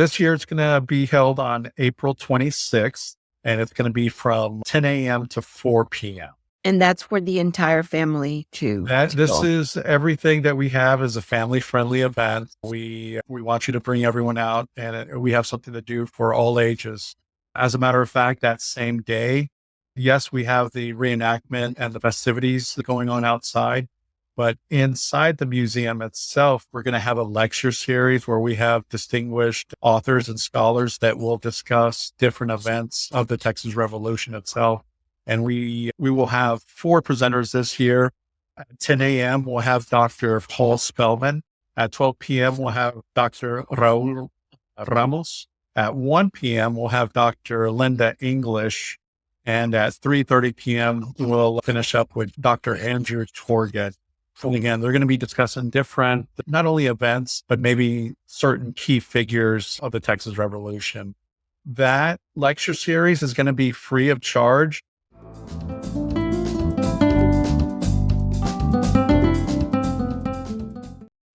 This year it's going to be held on April 26th, and it's going to be from 10 a.m. to 4 p.m. And that's for the entire family too. This is everything that we have is a family-friendly event. We want you to bring everyone out, and we have something to do for all ages. As a matter of fact, that same day, yes, we have the reenactment and the festivities going on outside, but inside the museum itself, we're going to have a lecture series where we have distinguished authors and scholars that will discuss different events of the Texas Revolution itself. And we will have 4 presenters this year. At 10 a.m., we'll have Dr. Paul Spellman. At 12 p.m., we'll have Dr. Raul Ramos. At 1 p.m., we'll have Dr. Linda English. And at 3:30 p.m., we'll finish up with Dr. Andrew Torget. And again, they're going to be discussing different, not only events, but maybe certain key figures of the Texas Revolution. That lecture series is going to be free of charge.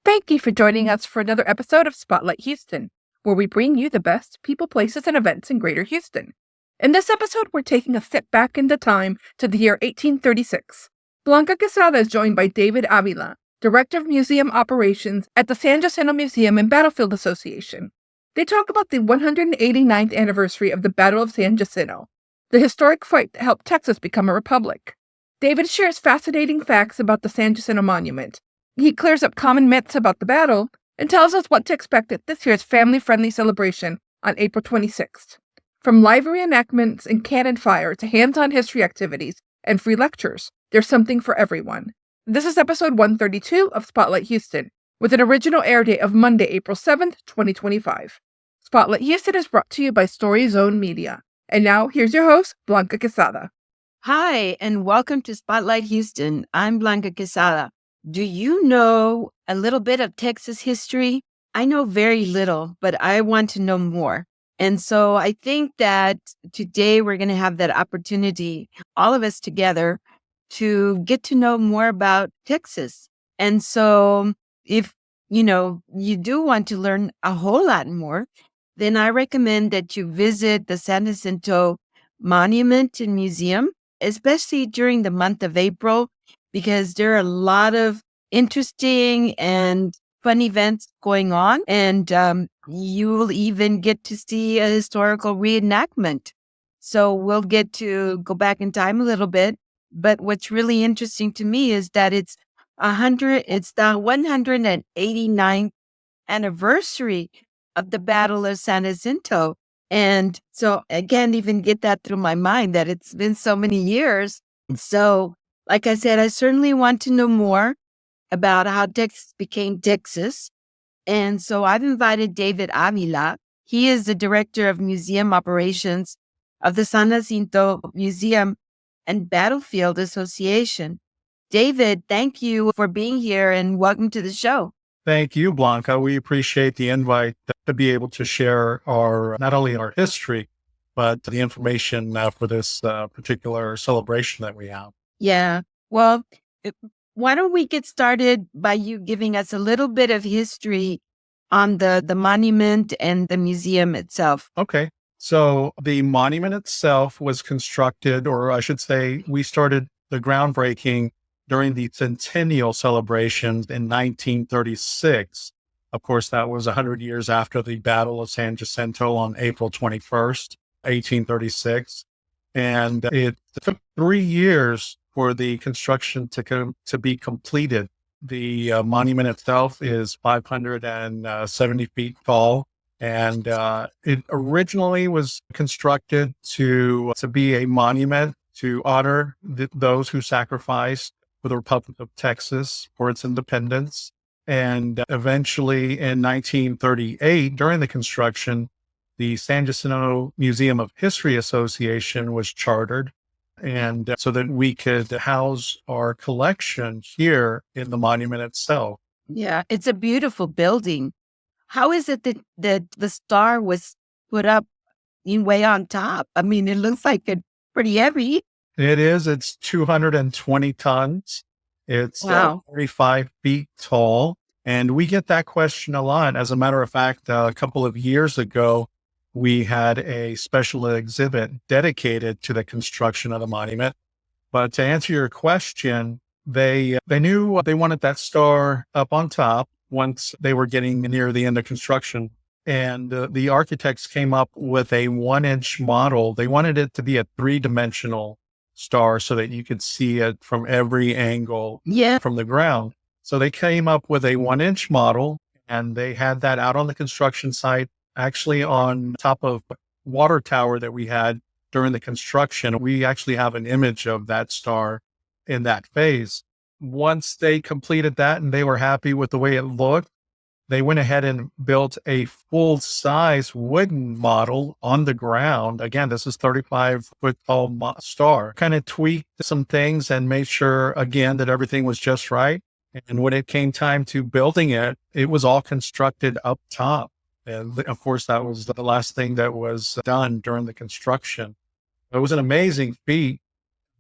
Thank you for joining us for another episode of Spotlight Houston, where we bring you the best people, places, and events in Greater Houston. In this episode, we're taking a step back into time to the year 1836. Blanca Quezada is joined by David Avila, Director of Museum Operations at the San Jacinto Museum and Battlefield Association. They talk about the 189th anniversary of the Battle of San Jacinto, the historic fight that helped Texas become a republic. David shares fascinating facts about the San Jacinto Monument. He clears up common myths about the battle and tells us what to expect at this year's family-friendly celebration on April 26th. From live reenactments and cannon fire to hands-on history activities and free lectures, there's something for everyone. This is episode 132 of Spotlight Houston, with an original air date of Monday, April 7th, 2025. Spotlight Houston is brought to you by Story Zone Media. And now, here's your host, Blanca Quezada. Hi, and welcome to Spotlight Houston. I'm Blanca Quezada. Do you know a little bit of Texas history? I know very little, but I want to know more. And so I think that today we're going to have that opportunity, all of us together, to get to know more about Texas. And so if, you do want to learn a whole lot more, then I recommend that you visit the San Jacinto Monument and Museum, especially during the month of April, because there are a lot of interesting and fun events going on. And you will even get to see a historical reenactment. So we'll get to go back in time a little bit. But what's really interesting to me is that it's the 189th anniversary of the Battle of San Jacinto. And so I can't even get that through my mind that it's been so many years. So, like I said, I certainly want to know more about how Texas became Texas. And so I've invited David Avila. He is the Director of Museum Operations of the San Jacinto Museum and Battlefield Association. David, thank you for being here and welcome to the show. Thank you, Blanca. We appreciate the invite to be able to share not only our history, but the information for this particular celebration that we have. Yeah. Well, why don't we get started by you giving us a little bit of history on the monument and the museum itself? Okay. So the monument itself was constructed, or I should say, we started the groundbreaking during the centennial celebrations in 1936. Of course, that was 100 years after the Battle of San Jacinto on April 21st, 1836. And it took 3 years for the construction to be completed. The monument itself is 570 feet tall. And it originally was constructed to be a monument to honor those who sacrificed for the Republic of Texas for its independence. And eventually in 1938, during the construction, the San Jacinto Museum of History Association was chartered, and so that we could house our collection here in the monument itself. Yeah, it's a beautiful building. How is it that the star was put up way on top? I mean, it looks like it's pretty heavy. It is. It's 220 tons. It's Wow. 45 feet tall. And we get that question a lot. As a matter of fact, a couple of years ago, we had a special exhibit dedicated to the construction of the monument. But to answer your question, they knew they wanted that star up on top once they were getting near the end of construction. And the architects came up with a 1-inch model. They wanted it to be a 3-dimensional star so that you could see it from every angle Yeah. from the ground. So they came up with a 1-inch model, and they had that out on the construction site, actually on top of water tower that we had during the construction. We actually have an image of that star in that phase. Once they completed that and they were happy with the way it looked, they went ahead and built a full-size wooden model on the ground. Again, this is 35-foot tall star. Kind of tweaked some things and made sure, again, that everything was just right. And when it came time to building it, it was all constructed up top. And of course, that was the last thing that was done during the construction. It was an amazing feat.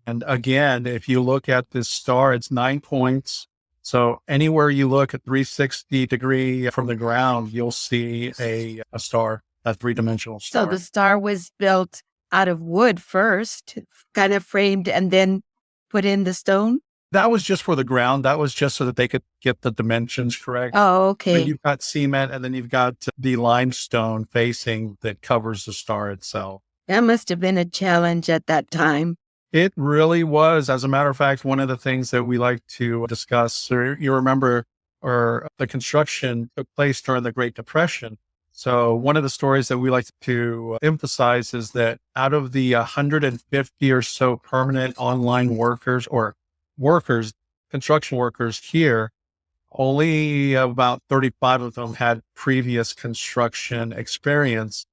And again, if you look at this star, it's 9 points. So anywhere you look at 360 degree from the ground, you'll see a star, a 3-dimensional star. So the star was built out of wood first, kind of framed, and then put in the stone? That was just for the ground. That was just so that they could get the dimensions correct. Oh, okay. But you've got cement, and then you've got the limestone facing that covers the star itself. That must have been a challenge at that time. It really was. As a matter of fact, one of the things that we like to discuss, or you remember, or the construction took place during the Great Depression. So one of the stories that we like to emphasize is that out of the 150 or so permanent online workers or construction workers here, only about 35 of them had previous construction experience.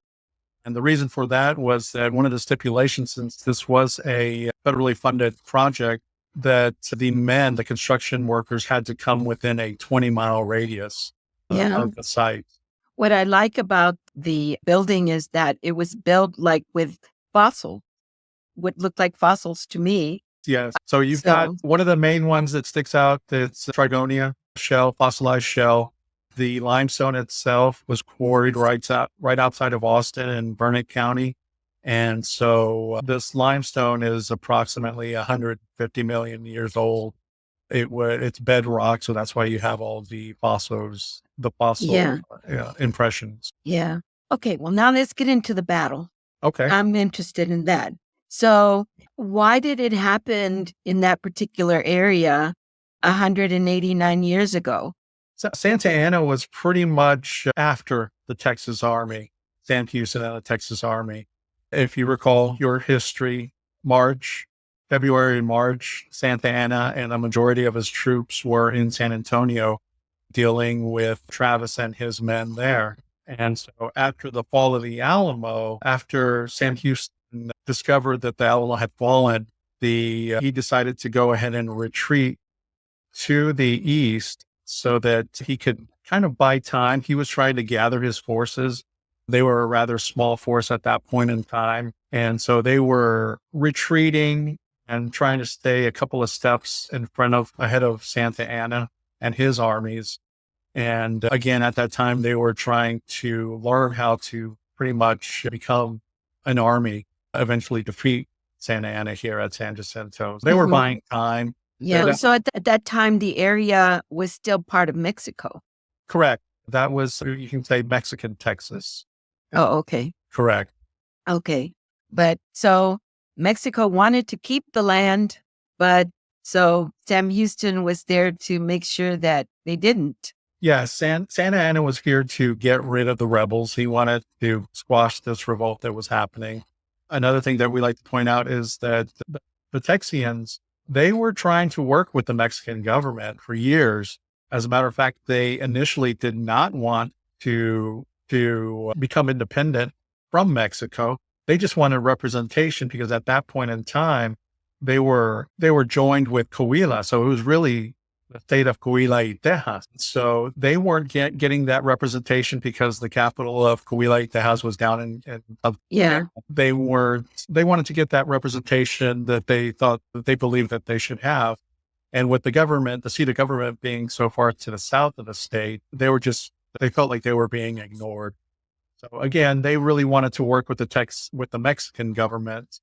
And the reason for that was that one of the stipulations, since this was a federally funded project, that the construction workers had to come within a 20-mile radius of the site. What I like about the building is that it was built like with what looked like fossils to me. Yes. So you've got one of the main ones that sticks out. It's Trigonia shell, fossilized shell. The limestone itself was quarried right outside of Austin in Burnett County. And so this limestone is approximately 150 million years old. It's bedrock. So that's why you have all the fossil impressions. Yeah. Okay. Well, now let's get into the battle. Okay. I'm interested in that. So why did it happen in that particular area 189 years ago? Santa Anna was pretty much after the Texas Army, Sam Houston and the Texas Army. If you recall your history, February, March, Santa Anna and a majority of his troops were in San Antonio dealing with Travis and his men there. And so after the fall of the Alamo, after Sam Houston discovered that the Alamo had fallen, he decided to go ahead and retreat to the east so that he could kind of buy time. He was trying to gather his forces. They were a rather small force at that point in time. And so they were retreating and trying to stay a couple of steps ahead of Santa Anna and his armies. And again, at that time, they were trying to learn how to pretty much become an army, eventually defeat Santa Anna here at San Jacinto. They were buying time. Yeah. So at that time, the area was still part of Mexico. Correct. That was, you can say, Mexican Texas. Oh, okay. Correct. Okay. But so Mexico wanted to keep the land, but so Sam Houston was there to make sure that they didn't. Yeah, Santa Anna was here to get rid of the rebels. He wanted to squash this revolt that was happening. Another thing that we like to point out is that the Texians, they were trying to work with the Mexican government for years. As a matter of fact, they initially did not want to become independent from Mexico. They just wanted representation because at that point in time, they were joined with Coahuila. So it was really the state of Coahuila y Texas. So they weren't getting that representation because the capital of Coahuila y Texas was down in They wanted to get that representation that they thought, that they believed that they should have. And with the government, the seat of government being so far to the south of the state, they felt like they were being ignored. So again, they really wanted to work with the Mexican government.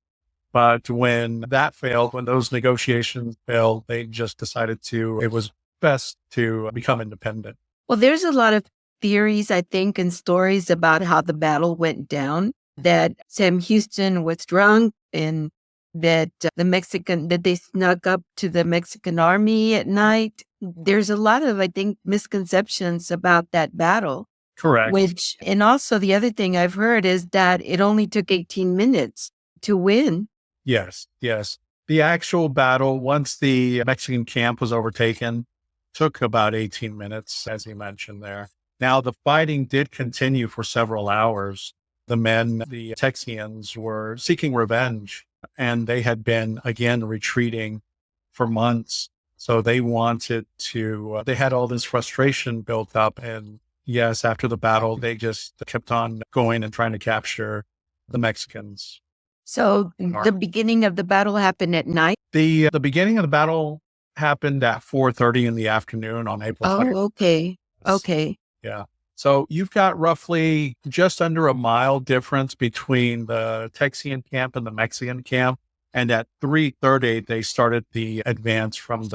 But when that failed, when those negotiations failed, they just decided it was best to become independent. Well, there's a lot of theories, I think, and stories about how the battle went down, that Sam Houston was drunk and that that they snuck up to the Mexican army at night. There's a lot of, I think, misconceptions about that battle, Correct. and also the other thing I've heard is that it only took 18 minutes to win. Yes, yes. The actual battle, once the Mexican camp was overtaken, took about 18 minutes, as you mentioned there. Now, the fighting did continue for several hours. The Texians, were seeking revenge, and they had been, again, retreating for months. So they they had all this frustration built up. And yes, after the battle, they just kept on going and trying to capture the Mexicans. So the beginning of the battle happened at night? The beginning of the battle happened at 4:30 in the afternoon on April 20th. Oh, okay. Okay. Yeah. So you've got roughly just under a mile difference between the Texian camp and the Mexican camp. And at 3:30, they started the advance from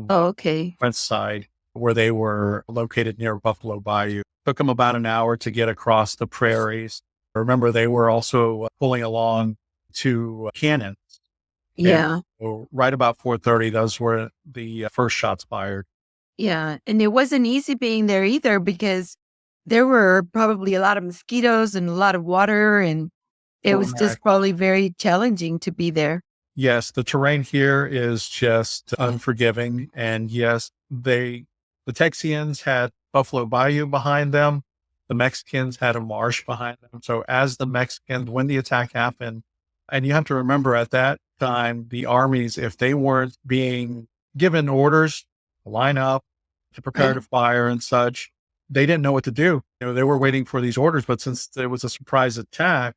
Oh, okay. west side, where they were located near Buffalo Bayou. Took them about an hour to get across the prairies. Remember, they were also pulling along to cannons. Yeah. And right about 4:30, those were the first shots fired. Yeah. And it wasn't easy being there either, because there were probably a lot of mosquitoes and a lot of water, and it was just probably very challenging to be there. Yes, the terrain here is just unforgiving. And yes, the Texians had Buffalo Bayou behind them. The Mexicans had a marsh behind them. So when the attack happened, and you have to remember at that time, the armies, if they weren't being given orders to line up, to prepare to fire and such, they didn't know what to do. They were waiting for these orders, but since there was a surprise attack,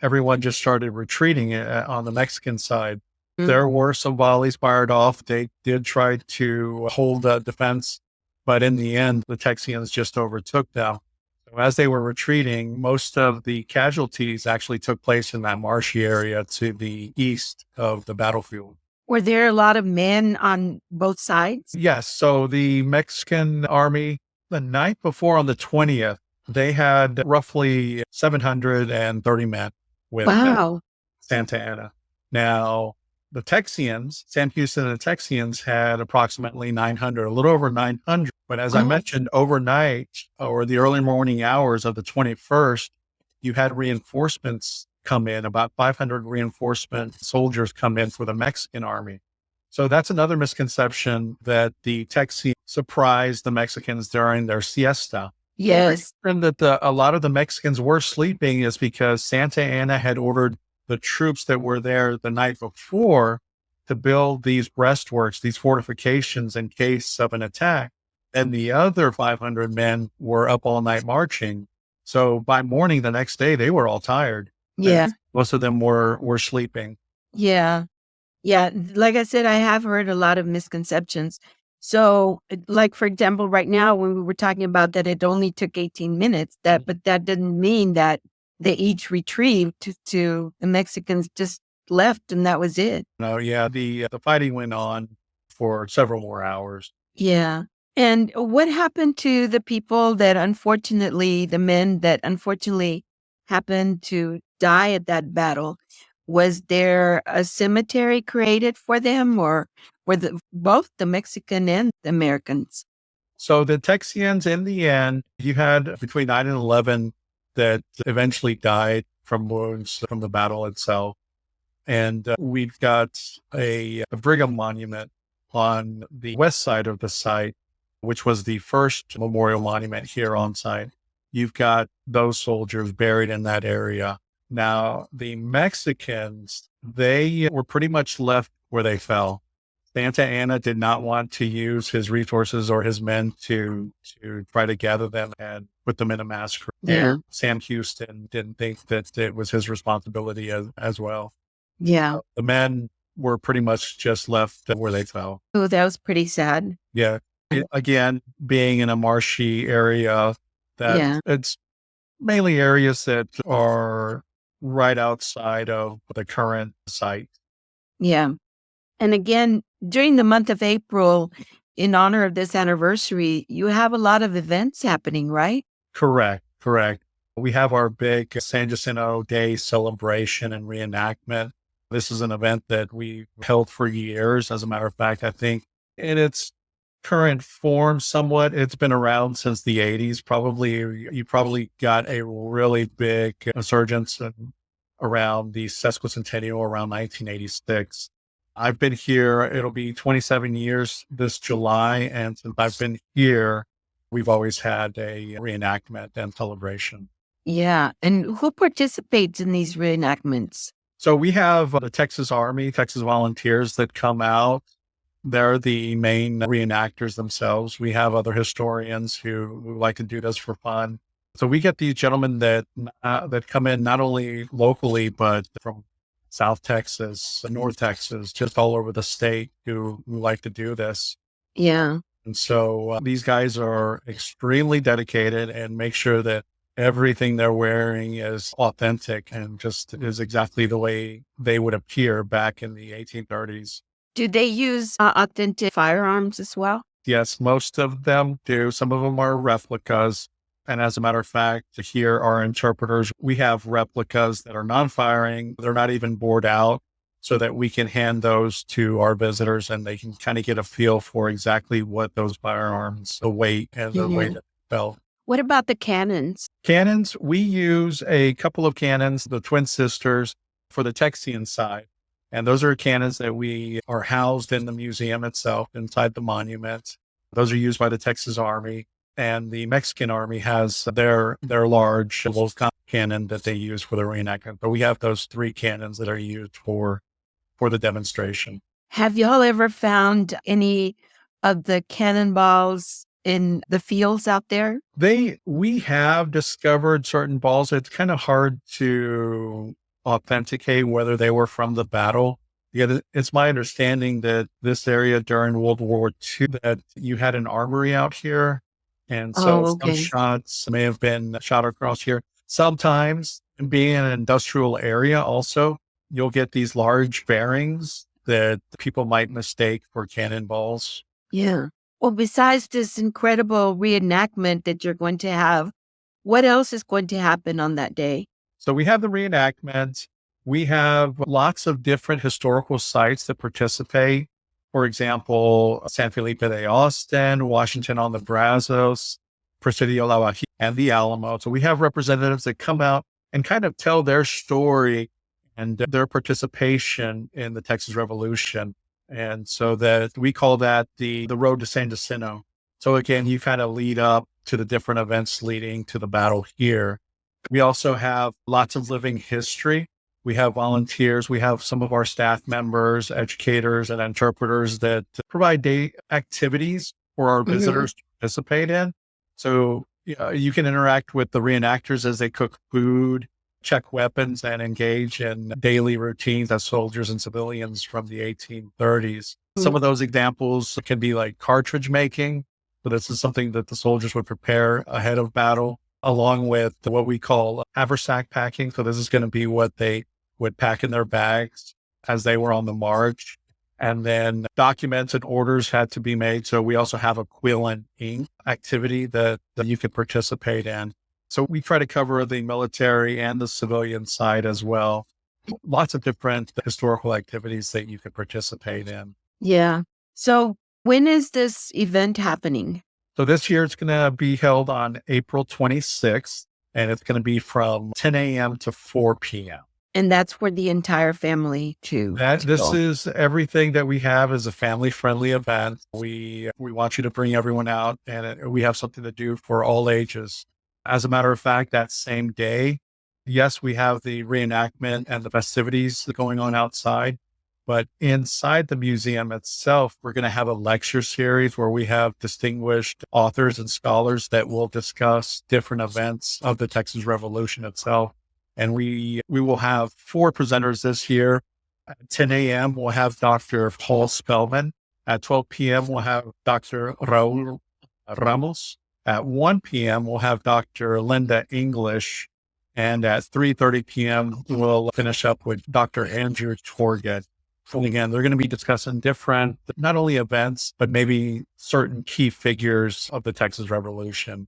everyone just started retreating on the Mexican side. There were some volleys fired off. They did try to hold the defense, but in the end, the Texians just overtook them. So as they were retreating, most of the casualties actually took place in that marshy area to the east of the battlefield. Were there a lot of men on both sides? Yes. So the Mexican army, the night before on the 20th, they had roughly 730 men with Wow. Santa Ana. Now, the Texians, San Houston and the Texians had approximately 900, a little over 900. But as I mentioned, overnight or the early morning hours of the 21st, you had reinforcements come in, about 500 reinforcement soldiers come in for the Mexican army. So that's another misconception, that the Texians surprised the Mexicans during their siesta. Yes. And that a lot of the Mexicans were sleeping is because Santa Ana had ordered the troops that were there the night before to build these breastworks, these fortifications in case of an attack. And the other 500 men were up all night marching. So by morning the next day, they were all tired. Yeah. Most of them were sleeping. Yeah. Yeah. Like I said, I have heard a lot of misconceptions. So, like, for example, right now, when we were talking about that it only took 18 minutes, but that didn't mean that they each retrieved to the Mexicans just left and that was it. No, yeah, the fighting went on for several more hours. Yeah. And what happened to the men that unfortunately happened to die at that battle? Was there a cemetery created for them, or were both the Mexican and the Americans? So the Texians, in the end, you had between 9 and 11 that eventually died from wounds from the battle itself. And we've got a Brigham monument on the west side of the site, which was the first memorial monument here on site. You've got those soldiers buried in that area. Now, the Mexicans, they were pretty much left where they fell. Santa Ana did not want to use his resources or his men to try to gather them and put them in a massacre. Yeah. And Sam Houston didn't think that it was his responsibility as well. Yeah. The men were pretty much just left where they fell. Oh, that was pretty sad. Yeah. Again, being in a marshy area, that Yeah. it's mainly areas that are right outside of the current site. Yeah. And again, during the month of April, in honor of this anniversary, you have a lot of events happening, right? Correct. Correct. We have our big San Jacinto Day celebration and reenactment. This is an event that we held for years. As a matter of fact, I think in its current form, somewhat, it's been around since the 80s. Probably, you probably got a really big resurgence around the sesquicentennial around 1986. I've been here, it'll be 27 years this July. And since I've been here, we've always had a reenactment and celebration. Yeah. And who participates in these reenactments? So we have the Texas Army, Texas volunteers that come out. They're the main reenactors themselves. We have other historians who like to do this for fun. So we get these gentlemen that come in not only locally, but from South Texas, North Texas, just all over the state who like to do this. Yeah. And so these guys are extremely dedicated and make sure that everything they're wearing is authentic and just is exactly the way they would appear back in the 1830s. Do they use authentic firearms as well? Yes, most of them do. Some of them are replicas. And as a matter of fact, here our interpreters, we have replicas that are non-firing. They're not even bored out so that we can hand those to our visitors and they can kind of get a feel for exactly what those firearms, the weight and the way that they fell. What about the cannons? Cannons, we use a couple of cannons, the Twin Sisters, for the Texian side. And those are cannons that we are housed in the museum itself, inside the monument. Those are used by the Texas Army. And the Mexican Army has their large Volcan cannon that they use for the reenactment. But we have those three cannons that are used for the demonstration. Have y'all ever found any of the cannonballs in the fields out there? We have discovered certain balls. It's kind of hard to authenticate whether they were from the battle. Yeah, it's my understanding that this area during World War II, that you had an armory out here. And so some shots may have been shot across here. Sometimes, being in an industrial area also, you'll get these large bearings that people might mistake for cannonballs. Yeah. Well, besides this incredible reenactment that you're going to have, what else is going to happen on that day? So we have the reenactment. We have lots of different historical sites that participate. For example, San Felipe de Austin, Washington on the Brazos, Presidio La Bajita, and the Alamo. So we have representatives that come out and kind of tell their story and their participation in the Texas Revolution. And so that we call that the road to San Jacinto. So again, you kind of lead up to the different events leading to the battle here. We also have lots of living history. We have volunteers. We have some of our staff members, educators, and interpreters that provide day activities for our visitors to participate in. So you can interact with the reenactors as they cook food, check weapons, and engage in daily routines as soldiers and civilians from the 1830s. Some of those examples can be like cartridge making. So this is something that the soldiers would prepare ahead of battle, along with what we call haversack packing. So this is going to be what they would pack in their bags as they were on the march. And then documents and orders had to be made. So we also have a quill and ink activity that you can participate in. So we try to cover the military and the civilian side as well. Lots of different historical activities that you can participate in. Yeah. So when is this event happening? So this year it's going to be held on April 26th, and it's going to be from 10 a.m. to 4 p.m. And that's for the entire family too. This is everything that we have is a family-friendly event. We want you to bring everyone out, and we have something to do for all ages. As a matter of fact, that same day, yes, we have the reenactment and the festivities going on outside, but inside the museum itself, we're going to have a lecture series where we have distinguished authors and scholars that will discuss different events of the Texas Revolution itself. And we will have 4 presenters this year. At 10 a.m., we'll have Dr. Paul Spellman. At 12 p.m., we'll have Dr. Raul Ramos. At 1 p.m., we'll have Dr. Linda English. And at 3:30 p.m., we'll finish up with Dr. Andrew Torget. And again, they're going to be discussing different, not only events, but maybe certain key figures of the Texas Revolution.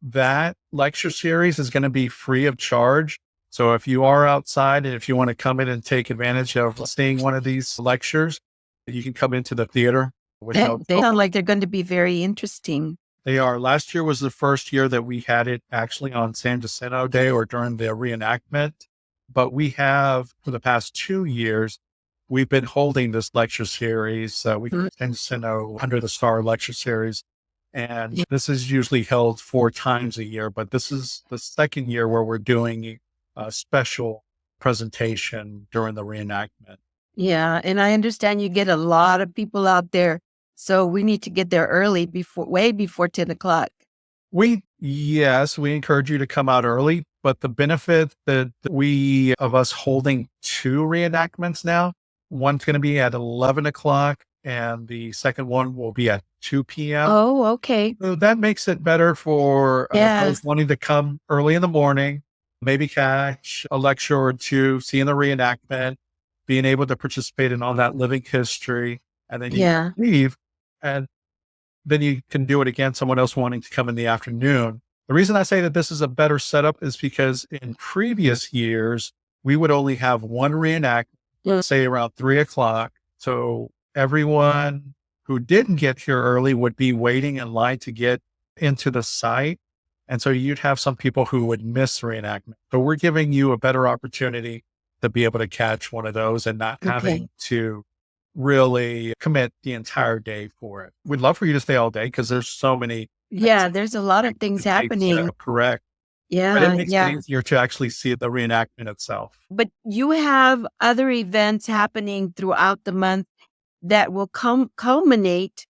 That lecture series is going to be free of charge. So if you are outside and if you want to come in and take advantage of seeing one of these lectures, you can come into the theater. They sound like they're going to be very interesting. They are. Last year was the first year that we had it actually on San Jacinto Day or during the reenactment. But we have, for the past 2 years, we've been holding this lecture series. We San Jacinto Under the Star lecture series. And this is usually held 4 times a year, but this is the second year where we're doing a special presentation during the reenactment. Yeah. And I understand you get a lot of people out there. So we need to get there early, way before 10 o'clock. Yes, we encourage you to come out early, but the benefit that of us holding 2 reenactments now, one's going to be at 11 o'clock and the second one will be at 2 p.m. Oh, okay. So that makes it better for those wanting to come early in the morning, maybe catch a lecture or 2, seeing the reenactment, being able to participate in all that living history, and then you leave. And then you can do it again, someone else wanting to come in the afternoon. The reason I say that this is a better setup is because in previous years, we would only have one reenactment, say around 3 o'clock. So everyone who didn't get here early would be waiting in line to get into the site. And so you'd have some people who would miss reenactment. So we're giving you a better opportunity to be able to catch one of those and not having to really commit the entire day for it. We'd love for you to stay all day because there's so many. Yeah, there's a lot of things happening. Correct. Yeah. But it makes it easier to actually see the reenactment itself. But you have other events happening throughout the month that will culminate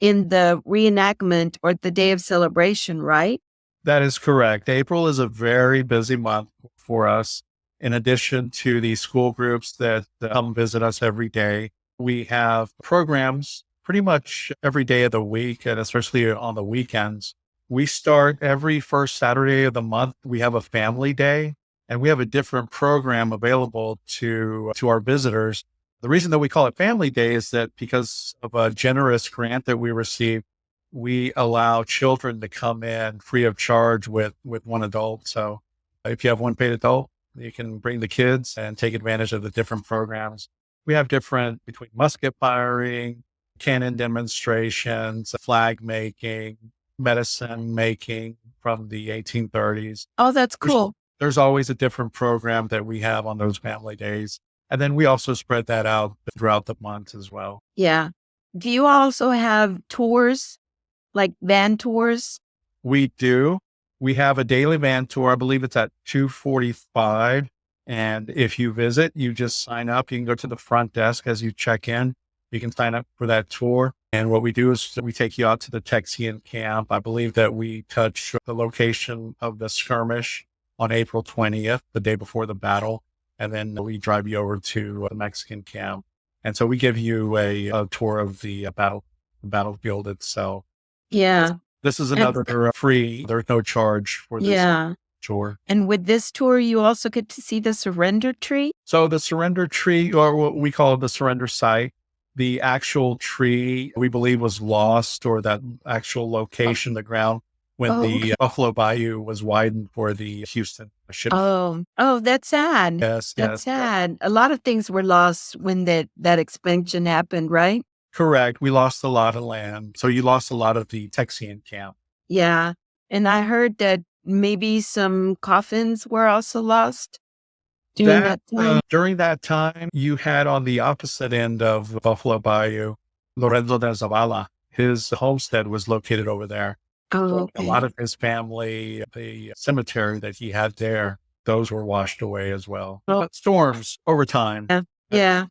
in the reenactment or the day of celebration, right? That is correct. April is a very busy month for us. In addition to the school groups that come visit us every day, we have programs pretty much every day of the week, and especially on the weekends. We start every first Saturday of the month. We have a family day, and we have a different program available to our visitors. The reason that we call it Family Day is that because of a generous grant that we received, we allow children to come in free of charge with one adult. So if you have one paid adult, you can bring the kids and take advantage of the different programs. We have different between musket firing, cannon demonstrations, flag making, medicine making from the 1830s. Oh, that's cool. There's always a different program that we have on those family days. And then we also spread that out throughout the month as well. Yeah. Do you also have tours, like van tours? We do. We have a daily van tour. I believe it's at 2:45. And if you visit, you just sign up. You can go to the front desk as you check in. You can sign up for that tour. And what we do is we take you out to the Texian camp. I believe that we touch the location of the skirmish on April 20th, the day before the battle. And then we drive you over to the Mexican camp. And so we give you a tour of the battlefield itself. Yeah. This is another free. There's no charge for this tour. And with this tour, you also get to see the surrender tree? So the surrender tree, or what we call the surrender site, the actual tree, we believe, was lost, or that actual location, the ground, when the Buffalo Bayou was widened for the Houston ship. Oh, that's sad. Yes, that's sad. A lot of things were lost when that expansion happened, right? Correct. We lost a lot of land. So you lost a lot of the Texian camp. Yeah. And I heard that maybe some coffins were also lost during that time. During that time, you had on the opposite end of Buffalo Bayou, Lorenzo de Zavala. His homestead was located over there. Oh, A lot of his family, the cemetery that he had there, those were washed away as well. But storms over time. Yeah.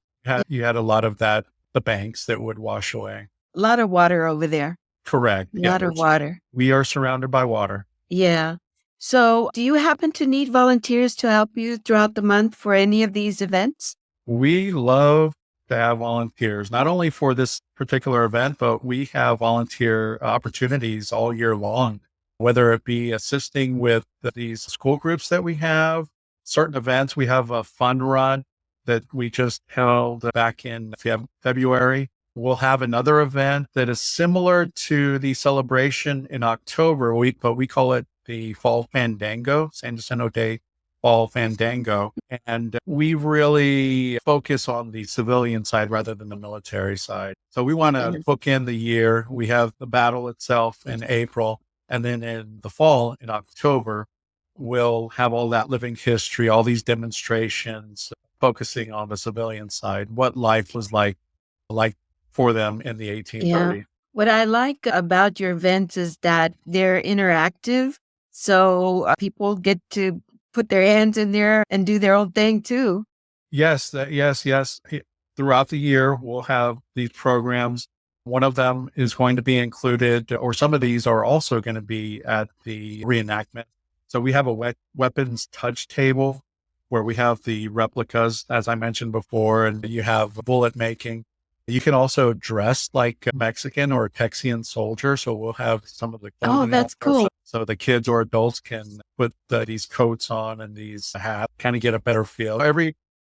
You had a lot of that, the banks that would wash away. A lot of water over there. Correct. A lot of water. We are surrounded by water. Yeah. So do you happen to need volunteers to help you throughout the month for any of these events? We love to have volunteers, not only for this particular event, but we have volunteer opportunities all year long, whether it be assisting with these school groups that we have, certain events. We have a fun run that we just held back in February. We'll have another event that is similar to the celebration in October, but we call it the Fall Fandango, San Jacinto Day Fall Fandango. And we really focus on the civilian side rather than the military side. So we want to bookend the year. We have the battle itself in April. And then in the fall, in October, we'll have all that living history, all these demonstrations, focusing on the civilian side, what life was like for them in the 1830s. Yeah. What I like about your events is that they're interactive. So people get to put their hands in there and do their own thing too. Yes. Throughout the year, we'll have these programs. One of them is going to be included, or some of these are also going to be at the reenactment. So we have a weapons touch table where we have the replicas, as I mentioned before, and you have bullet making. You can also dress like a Mexican or a Texian soldier. So we'll have some of the Oh, that's cool. So the kids or adults can put these coats on and these hats, kind of get a better feel.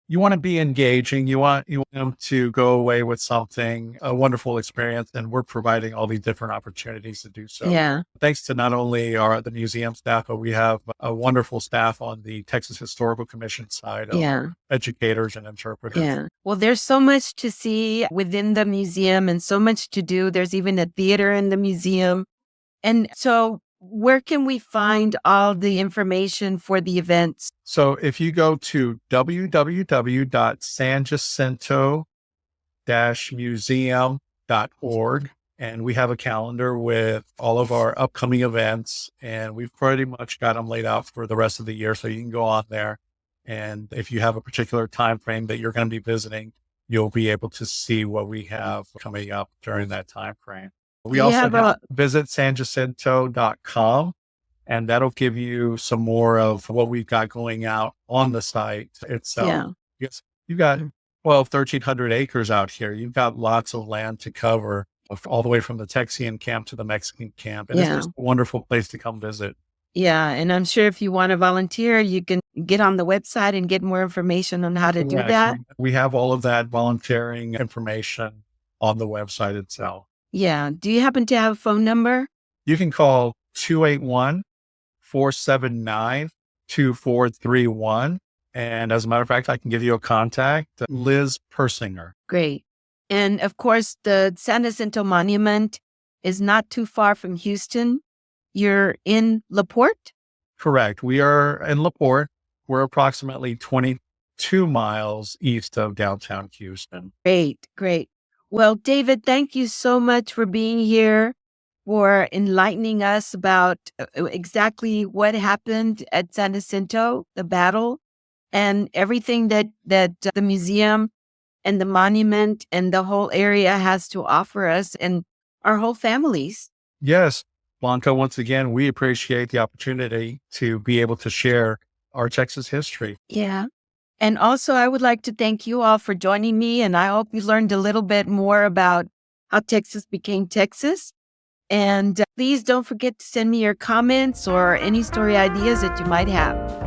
You want to be engaging. You want them to go away with something, a wonderful experience, and we're providing all these different opportunities to do so. Yeah. Thanks to not only the museum staff, but we have a wonderful staff on the Texas Historical Commission side of educators and interpreters. Yeah. Well, there's so much to see within the museum and so much to do. There's even a theater in the museum. And so where can we find all the information for the events? So if you go to www.sanjacinto-museum.org, and we have a calendar with all of our upcoming events, and we've pretty much got them laid out for the rest of the year. So you can go on there. And if you have a particular time frame that you're going to be visiting, you'll be able to see what we have coming up during that time frame. We also visit sanjacinto.com, and that'll give you some more of what we've got going out on the site itself. Yeah. Yes, you've got 1,300 acres out here. You've got lots of land to cover, all the way from the Texian camp to the Mexican camp. And it's just a wonderful place to come visit. Yeah. And I'm sure if you want to volunteer, you can get on the website and get more information on how to do that. We have all of that volunteering information on the website itself. Yeah. Do you happen to have a phone number? You can call 281-479-2431. And as a matter of fact, I can give you a contact, Liz Persinger. Great. And of course, the San Jacinto Monument is not too far from Houston. You're in LaPorte? Correct. We are in LaPorte. We're approximately 22 miles east of downtown Houston. Great. Well, David, thank you so much for being here, for enlightening us about exactly what happened at San Jacinto, the battle, and everything that the museum and the monument and the whole area has to offer us and our whole families. Yes, Blanca, once again, we appreciate the opportunity to be able to share our Texas history. Yeah. And also, I would like to thank you all for joining me. And I hope you learned a little bit more about how Texas became Texas. And please don't forget to send me your comments or any story ideas that you might have.